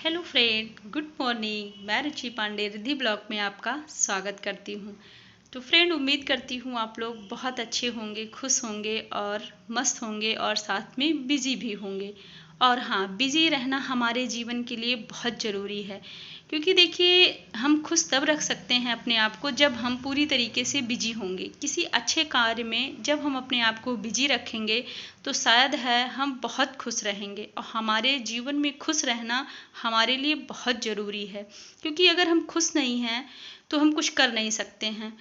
Hello friend, good morning. मैं रुचि Pandey Riddhi blog में आपका स्वागत करती हूँ। तो फ्रेंड, उम्मीद करती हूँ आप लोग बहुत अच्छे होंगे, खुश होंगे और मस्त होंगे और साथ में बिजी भी होंगे। और हाँ, बिजी रहना हमारे जीवन के लिए बहुत ज़रूरी है, क्योंकि देखिए हम खुश तब रख सकते हैं अपने आप को जब हम पूरी तरीके से बिजी होंगे। किसी अच्छे कार्य में जब हम अपने आप को बिजी रखेंगे तो शायद है हम बहुत खुश रहेंगे। और हमारे जीवन में खुश रहना हमारे लिए बहुत ज़रूरी है, क्योंकि अगर हम खुश नहीं हैं तो हम कुछ कर नहीं सकते हैं।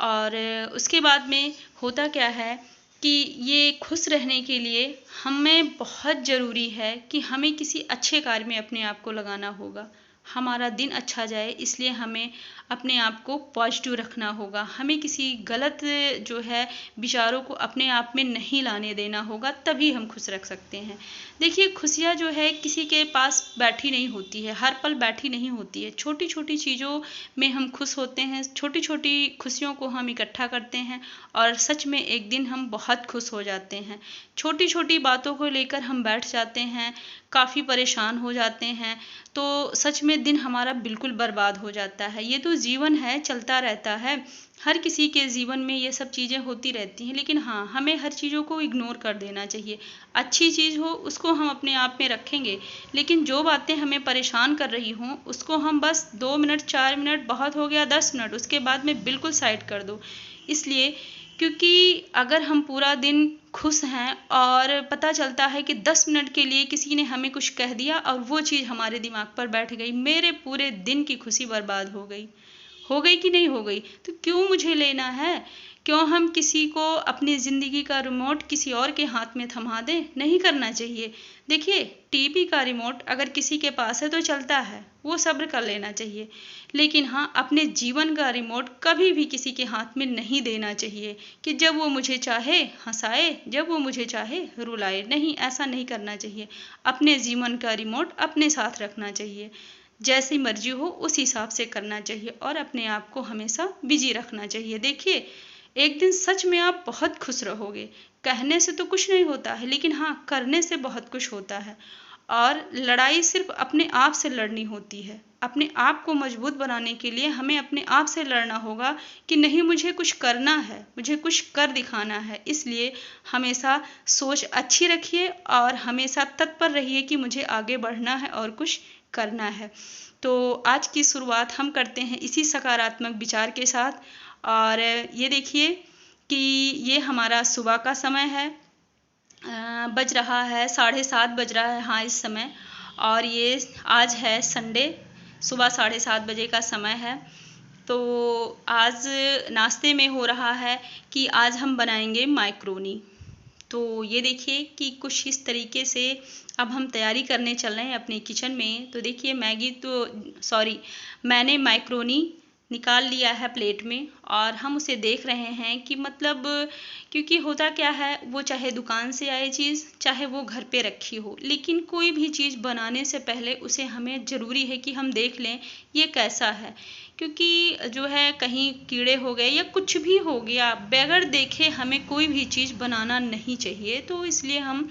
और उसके बाद में होता क्या है कि ये खुश रहने के लिए हमें बहुत ज़रूरी है कि हमें किसी अच्छे कार्य में अपने आप को लगाना होगा। हमारा दिन अच्छा जाए इसलिए हमें अपने आप को पॉजिटिव रखना होगा। हमें किसी गलत जो है विचारों को अपने आप में नहीं लाने देना होगा, तभी हम खुश रख सकते हैं। देखिए, खुशियाँ जो है किसी के पास बैठी नहीं होती है, हर पल बैठी नहीं होती है। छोटी छोटी चीज़ों में हम खुश होते हैं, छोटी छोटी खुशियों को हम इकट्ठा करते हैं और सच में एक दिन हम बहुत खुश हो जाते हैं। छोटी छोटी बातों को लेकर हम बैठ जाते हैं, काफ़ी परेशान हो जाते हैं, तो सच में दिन हमारा बिल्कुल बर्बाद हो जाता है। ये तो जीवन है, चलता रहता है। हर किसी के जीवन में ये सब चीज़ें होती रहती हैं, लेकिन हाँ, हमें हर चीज़ों को इग्नोर कर देना चाहिए। अच्छी चीज़ हो उसको हम अपने आप में रखेंगे, लेकिन जो बातें हमें परेशान कर रही हों उसको हम बस 2 मिनट 4 मिनट, बहुत हो गया 10 मिनट, उसके बाद में बिल्कुल साइड कर दो। इसलिए क्योंकि अगर हम पूरा दिन खुश हैं और पता चलता है कि 10 मिनट के लिए किसी ने हमें कुछ कह दिया और वो चीज़ हमारे दिमाग पर बैठ गई, मेरे पूरे दिन की खुशी बर्बाद हो गई कि नहीं हो गई, तो क्यों मुझे लेना है? क्यों हम किसी को अपनी ज़िंदगी का रिमोट किसी और के हाथ में थमा दें? नहीं करना चाहिए। देखिए, टीवी का रिमोट अगर किसी के पास है तो चलता है, वो सब्र कर लेना चाहिए। लेकिन हाँ, अपने जीवन का रिमोट कभी भी किसी के हाथ में नहीं देना चाहिए कि जब वो मुझे चाहे हंसाए, जब वो मुझे चाहे रुलाए। नहीं, ऐसा नहीं करना चाहिए। अपने जीवन का रिमोट अपने साथ रखना चाहिए। जैसी मर्जी हो उस हिसाब से करना चाहिए और अपने आप को हमेशा बिजी रखना चाहिए। देखिए, एक दिन सच में आप बहुत खुश रहोगे। कहने से तो कुछ नहीं होता है, लेकिन हाँ, करने से बहुत कुछ होता है। और लड़ाई सिर्फ अपने आप से लड़नी होती है। अपने आप को मजबूत बनाने के लिए हमें अपने आप से लड़ना होगा कि नहीं, मुझे कुछ करना है, मुझे कुछ कर दिखाना है। इसलिए हमेशा सोच अच्छी रखिए और हमेशा तत्पर रहिए कि मुझे आगे बढ़ना है और कुछ करना है। तो आज की शुरुआत हम करते हैं इसी सकारात्मक विचार के साथ। और ये देखिए कि ये हमारा सुबह का समय है। बज रहा है 7:30 बज रहा है, हाँ, इस समय। और ये आज है संडे, सुबह 7:30 बजे का समय है। तो आज नाश्ते में हो रहा है कि आज हम बनाएंगे माइक्रोनी। तो ये देखिए कि कुछ इस तरीके से अब हम तैयारी करने चल रहे हैं अपने किचन में। तो देखिए, मैंने माइक्रोनी निकाल लिया है प्लेट में और हम उसे देख रहे हैं कि मतलब, क्योंकि होता क्या है, वो चाहे दुकान से आए चीज़, चाहे वो घर पे रखी हो, लेकिन कोई भी चीज़ बनाने से पहले उसे हमें ज़रूरी है कि हम देख लें ये कैसा है। क्योंकि जो है कहीं कीड़े हो गए या कुछ भी हो गया, बगैर देखे हमें कोई भी चीज़ बनाना नहीं चाहिए। तो इसलिए हम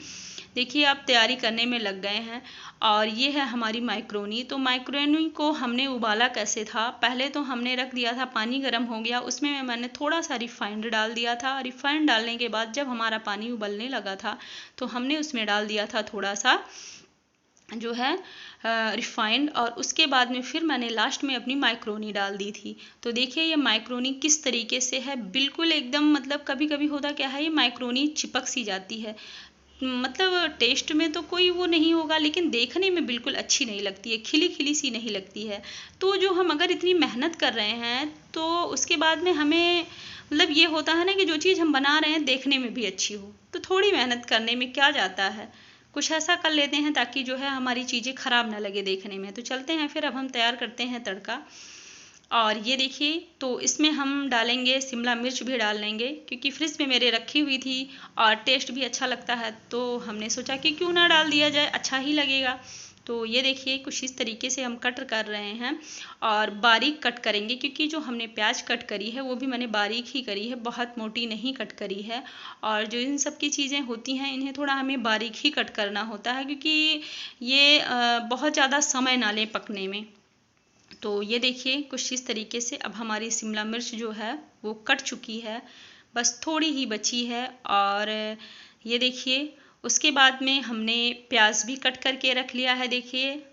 देखिए आप तैयारी करने में लग गए हैं। और ये है हमारी माइक्रोनी। तो माइक्रोनी को हमने उबाला कैसे था, पहले तो हमने रख दिया था, पानी गर्म हो गया, उसमें मैंने थोड़ा सा रिफाइंड डाल दिया था। रिफाइंड डालने के बाद जब हमारा पानी उबलने लगा था तो हमने उसमें डाल दिया था थोड़ा सा जो है रिफाइंड, और उसके बाद में फिर मैंने लास्ट में अपनी माइक्रोनी डाल दी थी। तो देखिए ये माइक्रोनी किस तरीके से है, बिल्कुल एकदम, मतलब कभी कभी होता क्या है, ये माइक्रोनी चिपक सी जाती है। मतलब टेस्ट में तो कोई वो नहीं होगा, लेकिन देखने में बिल्कुल अच्छी नहीं लगती है, खिली खिली सी नहीं लगती है। तो जो हम अगर इतनी मेहनत कर रहे हैं तो उसके बाद में हमें मतलब ये होता है ना कि जो चीज़ हम बना रहे हैं देखने में भी अच्छी हो, तो थोड़ी मेहनत करने में क्या जाता है, कुछ ऐसा कर लेते हैं ताकि जो है हमारी चीज़ें ख़राब ना लगे देखने में। तो चलते हैं फिर, अब हम तैयार करते हैं तड़का। और ये देखिए, तो इसमें हम डालेंगे शिमला मिर्च भी डाल लेंगे, क्योंकि फ्रिज में मेरे रखी हुई थी और टेस्ट भी अच्छा लगता है, तो हमने सोचा कि क्यों ना डाल दिया जाए, अच्छा ही लगेगा। तो ये देखिए कुछ इस तरीके से हम कट कर रहे हैं और बारीक कट करेंगे, क्योंकि जो हमने प्याज कट करी है वो भी मैंने बारीक ही करी है, बहुत मोटी नहीं कट करी है। और जो इन सब की चीज़ें होती हैं इन्हें थोड़ा हमें बारीक ही कट करना होता है, क्योंकि ये बहुत ज़्यादा समय ना लें पकने में। तो ये देखिए कुछ इस तरीके से अब हमारी शिमला मिर्च जो है वो कट चुकी है, बस थोड़ी ही बची है। और ये देखिए उसके बाद में हमने प्याज भी कट करके रख लिया है, देखिए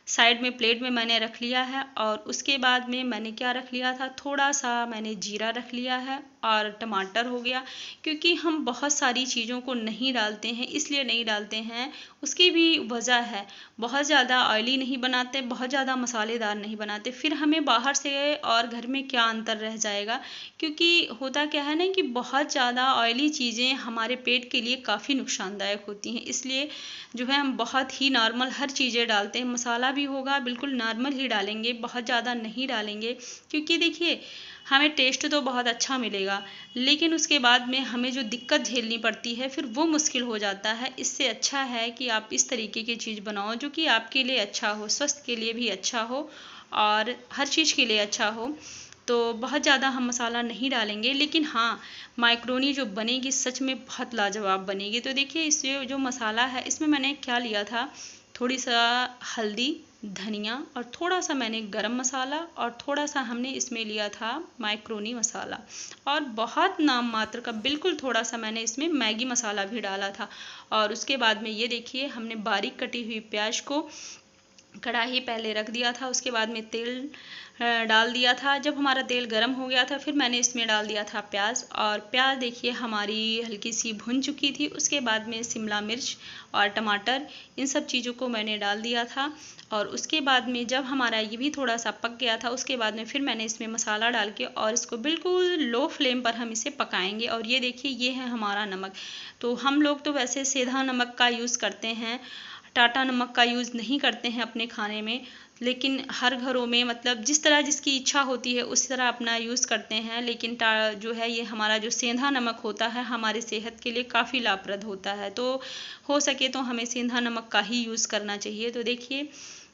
साइड में प्लेट में मैंने रख लिया है। और उसके बाद में मैंने क्या रख लिया था, थोड़ा सा मैंने जीरा रख लिया है और टमाटर हो गया। क्योंकि हम बहुत सारी चीज़ों को नहीं डालते हैं, इसलिए नहीं डालते हैं, उसकी भी वजह है। बहुत ज़्यादा ऑयली नहीं बनाते, बहुत ज़्यादा मसालेदार नहीं बनाते, फिर हमें बाहर से और घर में क्या अंतर रह जाएगा। क्योंकि होता क्या है ना कि बहुत ज़्यादा ऑयली चीज़ें हमारे पेट के लिए काफ़ी नुकसानदायक होती हैं, इसलिए जो है हम बहुत ही नॉर्मल हर चीज़ें डालते हैं। मसाला भी होगा बिल्कुल नॉर्मल ही डालेंगे, बहुत ज़्यादा नहीं डालेंगे। क्योंकि देखिए हमें टेस्ट तो बहुत अच्छा मिलेगा, लेकिन उसके बाद में हमें जो दिक्कत झेलनी पड़ती है फिर वो मुश्किल हो जाता है। इससे अच्छा है कि आप इस तरीके की चीज़ बनाओ जो कि आपके लिए अच्छा हो, स्वास्थ्य के लिए भी अच्छा हो और हर चीज़ के लिए अच्छा हो। तो बहुत ज़्यादा हम मसाला नहीं डालेंगे, लेकिन हाँ माइक्रोनी जो बनेगी सच में बहुत लाजवाब बनेगी। तो देखिए इसमें जो मसाला है इसमें मैंने क्या लिया था, थोड़ी सा हल्दी, धनिया और थोड़ा सा मैंने गरम मसाला और थोड़ा सा हमने इसमें लिया था माइक्रोनी मसाला, और बहुत नाम मात्र का बिल्कुल थोड़ा सा मैंने इसमें मैगी मसाला भी डाला था। और उसके बाद में ये देखिए हमने बारीक कटी हुई प्याज को कढ़ाई पहले रख दिया था, उसके बाद में तेल डाल दिया था। जब हमारा तेल गर्म हो गया था फिर मैंने इसमें डाल दिया था प्याज, और प्याज देखिए हमारी हल्की सी भुन चुकी थी। उसके बाद में शिमला मिर्च और टमाटर इन सब चीज़ों को मैंने डाल दिया था। और उसके बाद में जब हमारा ये भी थोड़ा सा पक गया था उसके बाद में फिर मैंने इसमें मसाला डाल के और इसको बिल्कुल लो फ्लेम पर हम इसे पकाएंगे। और ये देखिए ये है हमारा नमक। तो हम लोग तो वैसे सेंधा नमक का यूज़ करते हैं, टाटा नमक का यूज़ नहीं करते हैं अपने खाने में, लेकिन हर घरों में मतलब जिस तरह जिसकी इच्छा होती है उस तरह अपना यूज़ करते हैं। लेकिन जो है ये हमारा जो सेंधा नमक होता है हमारी सेहत के लिए काफ़ी लाभप्रद होता है, तो हो सके तो हमें सेंधा नमक का ही यूज़ करना चाहिए। तो देखिए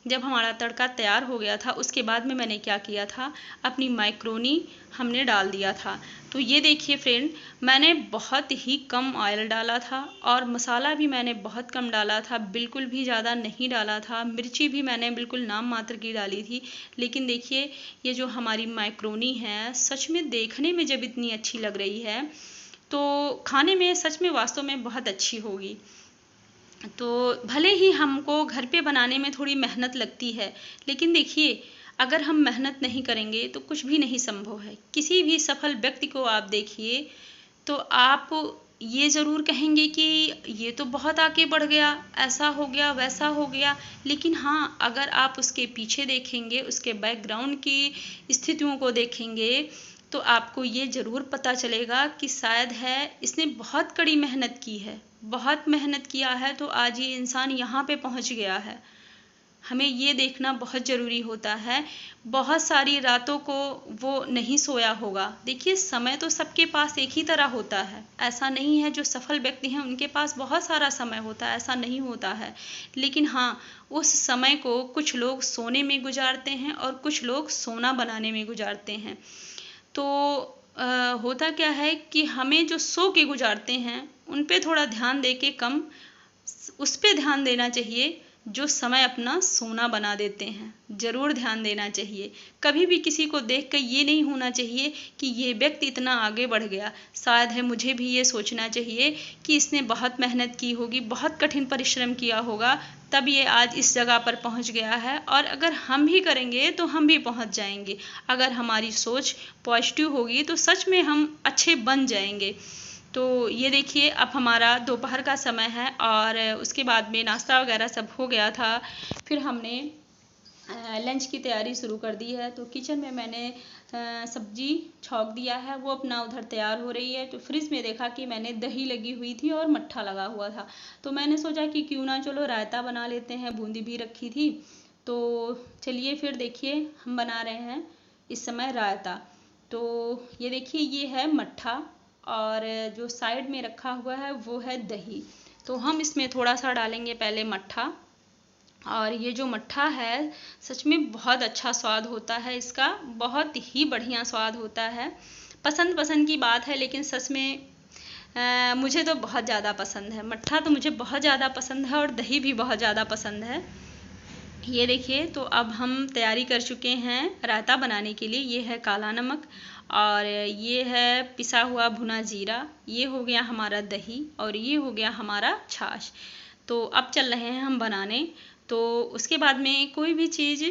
जब हमारा तड़का तैयार हो गया था उसके बाद में मैंने क्या किया था, अपनी माइक्रोनी हमने डाल दिया था। तो ये देखिए फ्रेंड मैंने बहुत ही कम ऑयल डाला था और मसाला भी मैंने बहुत कम डाला था, बिल्कुल भी ज़्यादा नहीं डाला था। मिर्ची भी मैंने बिल्कुल नाम मात्र की डाली थी। लेकिन देखिए ये जो हमारी माइक्रोनी है सच में देखने में जब इतनी अच्छी लग रही है तो खाने में सच में वास्तव में बहुत अच्छी होगी। तो भले ही हमको घर पे बनाने में थोड़ी मेहनत लगती है, लेकिन देखिए अगर हम मेहनत नहीं करेंगे तो कुछ भी नहीं संभव है। किसी भी सफल व्यक्ति को आप देखिए तो आप ये ज़रूर कहेंगे कि ये तो बहुत आगे बढ़ गया, ऐसा हो गया वैसा हो गया। लेकिन हाँ अगर आप उसके पीछे देखेंगे, उसके बैकग्राउंड की स्थितियों को देखेंगे तो आपको ये ज़रूर पता चलेगा कि शायद है इसने बहुत कड़ी मेहनत की है, बहुत मेहनत किया है तो आज ये इंसान यहाँ पे पहुँच गया है। हमें ये देखना बहुत ज़रूरी होता है। बहुत सारी रातों को वो नहीं सोया होगा। देखिए समय तो सबके पास एक ही तरह होता है, ऐसा नहीं है जो सफल व्यक्ति हैं उनके पास बहुत सारा समय होता है, ऐसा नहीं होता है। लेकिन हाँ उस समय को कुछ लोग सोने में गुजारते हैं और कुछ लोग सोना बनाने में गुजारते हैं। तो होता क्या है कि हमें जो सो के गुजारते हैं उन पे थोड़ा ध्यान दे के कम उस पे ध्यान देना चाहिए जो समय अपना सोना बना देते हैं, ज़रूर ध्यान देना चाहिए। कभी भी किसी को देख कर ये नहीं होना चाहिए कि ये व्यक्ति इतना आगे बढ़ गया, शायद है मुझे भी ये सोचना चाहिए कि इसने बहुत मेहनत की होगी, बहुत कठिन परिश्रम किया होगा, तब ये आज इस जगह पर पहुंच गया है। और अगर हम भी करेंगे तो हम भी पहुंच जाएंगे। अगर हमारी सोच पॉजिटिव होगी तो सच में हम अच्छे बन जाएंगे। तो ये देखिए अब हमारा दोपहर का समय है और उसके बाद में नाश्ता वगैरह सब हो गया था। फिर हमने लंच की तैयारी शुरू कर दी है। तो किचन में मैंने सब्जी छौंक दिया है, वो अपना उधर तैयार हो रही है। तो फ्रिज में देखा कि मैंने दही लगी हुई थी और मट्ठा लगा हुआ था, तो मैंने सोचा कि क्यों ना चलो रायता बना लेते हैं, बूंदी भी रखी थी। तो चलिए फिर देखिए हम बना रहे हैं इस समय रायता। तो ये देखिए ये है मट्ठा और जो साइड में रखा हुआ है वो है दही। तो हम इसमें थोड़ा सा डालेंगे पहले मट्ठा और ये जो मट्ठा है सच में बहुत अच्छा स्वाद होता है इसका, बहुत ही बढ़िया स्वाद होता है। पसंद पसंद की बात है, लेकिन सच में मुझे तो बहुत ज़्यादा पसंद है मट्ठा, तो मुझे बहुत ज़्यादा पसंद है और दही भी बहुत ज़्यादा पसंद है। ये देखिए, तो अब हम तैयारी कर चुके हैं रायता बनाने के लिए। ये है काला नमक और ये है पिसा हुआ भुना जीरा, ये हो गया हमारा दही और ये हो गया हमारा छाछ। तो अब चल रहे हैं हम बनाने। तो उसके बाद में कोई भी चीज़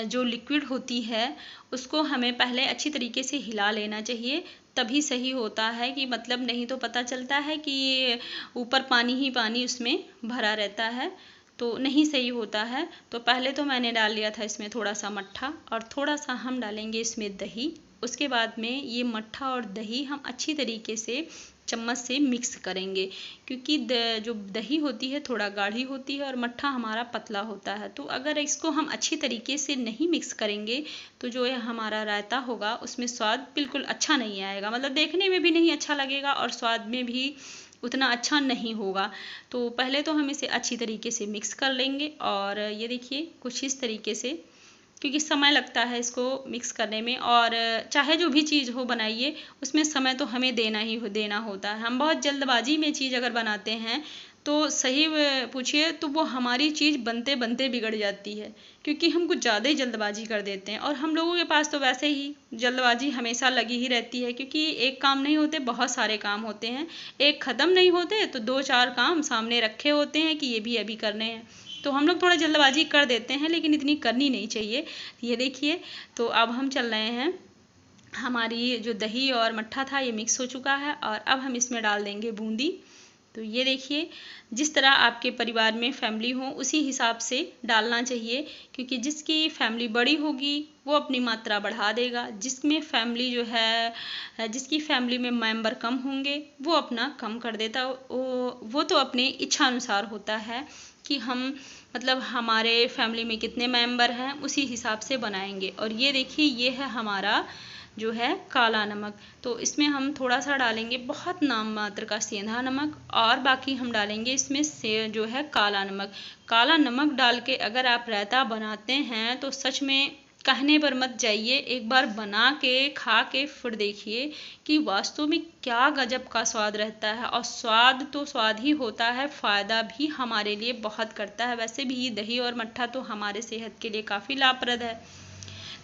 जो लिक्विड होती है उसको हमें पहले अच्छी तरीके से हिला लेना चाहिए, तभी सही होता है। कि मतलब नहीं तो पता चलता है कि ये ऊपर पानी ही पानी उसमें भरा रहता है, तो नहीं सही होता है। तो पहले तो मैंने डाल लिया था इसमें थोड़ा सा मट्ठा और थोड़ा सा हम डालेंगे इसमें दही। उसके बाद में ये मट्ठा और दही हम अच्छी तरीके से चम्मच से मिक्स करेंगे, क्योंकि जो दही होती है थोड़ा गाढ़ी होती है और मट्ठा हमारा पतला होता है। तो अगर इसको हम अच्छी तरीके से नहीं मिक्स करेंगे तो जो है हमारा रायता होगा उसमें स्वाद बिल्कुल अच्छा नहीं आएगा, मतलब देखने में भी नहीं अच्छा लगेगा और स्वाद में भी उतना अच्छा नहीं होगा। तो पहले तो हम इसे अच्छी तरीके से मिक्स कर लेंगे और ये देखिए कुछ इस तरीके से, क्योंकि समय लगता है इसको मिक्स करने में, और चाहे जो भी चीज़ हो बनाइए उसमें समय तो हमें देना होता है। हम बहुत जल्दबाजी में चीज़ अगर बनाते हैं तो सही पूछिए तो वो हमारी चीज़ बनते बनते बिगड़ जाती है, क्योंकि हम कुछ ज़्यादा ही जल्दबाजी कर देते हैं। और हम लोगों के पास तो वैसे ही जल्दबाजी हमेशा लगी ही रहती है, क्योंकि एक काम नहीं होते, बहुत सारे काम होते हैं। एक ख़त्म नहीं होते तो दो चार काम सामने रखे होते हैं कि ये भी अभी करने हैं। तो हम लोग थोड़ा जल्दबाजी कर देते हैं, लेकिन इतनी करनी नहीं चाहिए। ये देखिए, तो अब हम चल रहे हैं, हमारी जो दही और मट्ठा था ये मिक्स हो चुका है और अब हम इसमें डाल देंगे बूंदी। तो ये देखिए, जिस तरह आपके परिवार में फैमिली हो उसी हिसाब से डालना चाहिए, क्योंकि जिसकी फैमिली बड़ी होगी वो अपनी मात्रा बढ़ा देगा, जिसमें फैमिली जो है जिसकी फैमिली में मेंबर कम होंगे वो अपना कम कर देता। वो तो अपने इच्छा अनुसार होता है कि हम मतलब हमारे फैमिली में कितने मेंबर हैं उसी हिसाब से बनाएंगे। और ये देखिए, ये है हमारा जो है काला नमक। तो इसमें हम थोड़ा सा डालेंगे, बहुत नाम मात्र का सेंधा नमक, और बाकी हम डालेंगे इसमें से जो है काला नमक। काला नमक डाल के अगर आप रायता बनाते हैं तो सच में कहने पर मत जाइए, एक बार बना के खा के फिर देखिए कि वास्तव में क्या गजब का स्वाद रहता है। और स्वाद तो स्वाद ही होता है, फ़ायदा भी हमारे लिए बहुत करता है। वैसे भी ये दही और मट्ठा तो हमारे सेहत के लिए काफ़ी लाभप्रद है,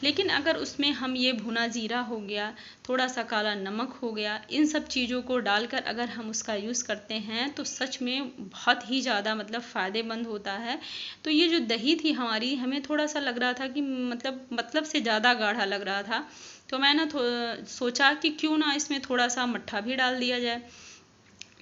लेकिन अगर उसमें हम ये भुना जीरा हो गया, थोड़ा सा काला नमक हो गया, इन सब चीज़ों को डालकर अगर हम उसका यूज़ करते हैं तो सच में बहुत ही ज़्यादा मतलब फ़ायदेमंद होता है। तो ये जो दही थी हमारी, हमें थोड़ा सा लग रहा था कि मतलब से ज़्यादा गाढ़ा लग रहा था, तो मैंने सोचा कि क्यों ना इसमें थोड़ा सा मट्ठा भी डाल दिया जाए।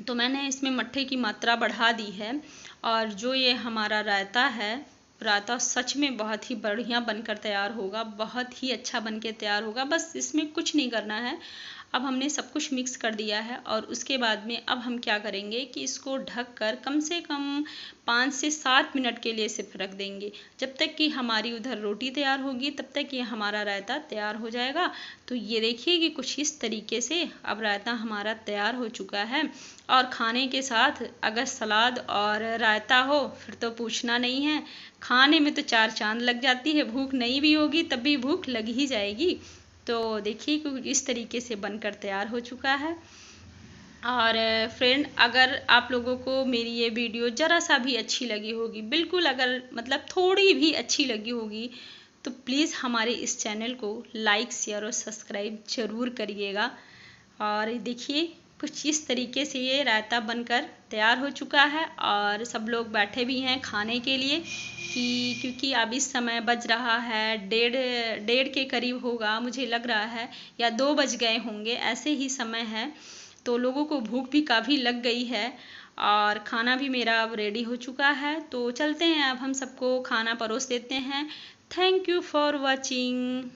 तो मैंने इसमें मट्ठे की मात्रा बढ़ा दी है। और जो ये हमारा रायता है, रायता सच में बहुत ही बढ़िया बनकर तैयार होगा, बहुत ही अच्छा बनके तैयार होगा। बस इसमें कुछ नहीं करना है। अब हमने सब कुछ मिक्स कर दिया है और उसके बाद में अब हम क्या करेंगे कि इसको ढक कर कम से कम 5 से 7 मिनट के लिए सिर्फ रख देंगे। जब तक कि हमारी उधर रोटी तैयार होगी तब तक ये हमारा रायता तैयार हो जाएगा। तो ये देखिए कि कुछ इस तरीके से अब रायता हमारा तैयार हो चुका है। और खाने के साथ अगर सलाद और रायता हो फिर तो पूछना नहीं है, खाने में तो 4 चांद लग जाती है। भूख नहीं भी होगी तब भी भूख लग ही जाएगी। तो देखिए कुछ इस तरीके से बनकर तैयार हो चुका है। और फ्रेंड, अगर आप लोगों को मेरी ये वीडियो ज़रा सा भी अच्छी लगी होगी, बिल्कुल अगर मतलब थोड़ी भी अच्छी लगी होगी, तो प्लीज़ हमारे इस चैनल को लाइक शेयर और सब्सक्राइब ज़रूर करिएगा। और देखिए कुछ इस तरीके से ये रायता बनकर तैयार हो चुका है और सब लोग बैठे भी हैं खाने के लिए, कि क्योंकि अब इस समय बज रहा है डेढ़ के करीब होगा मुझे लग रहा है, या 2 बज गए होंगे, ऐसे ही समय है। तो लोगों को भूख भी काफ़ी लग गई है और खाना भी मेरा अब रेडी हो चुका है। तो चलते हैं, अब हम सबको खाना परोस देते हैं। Thank you for watching.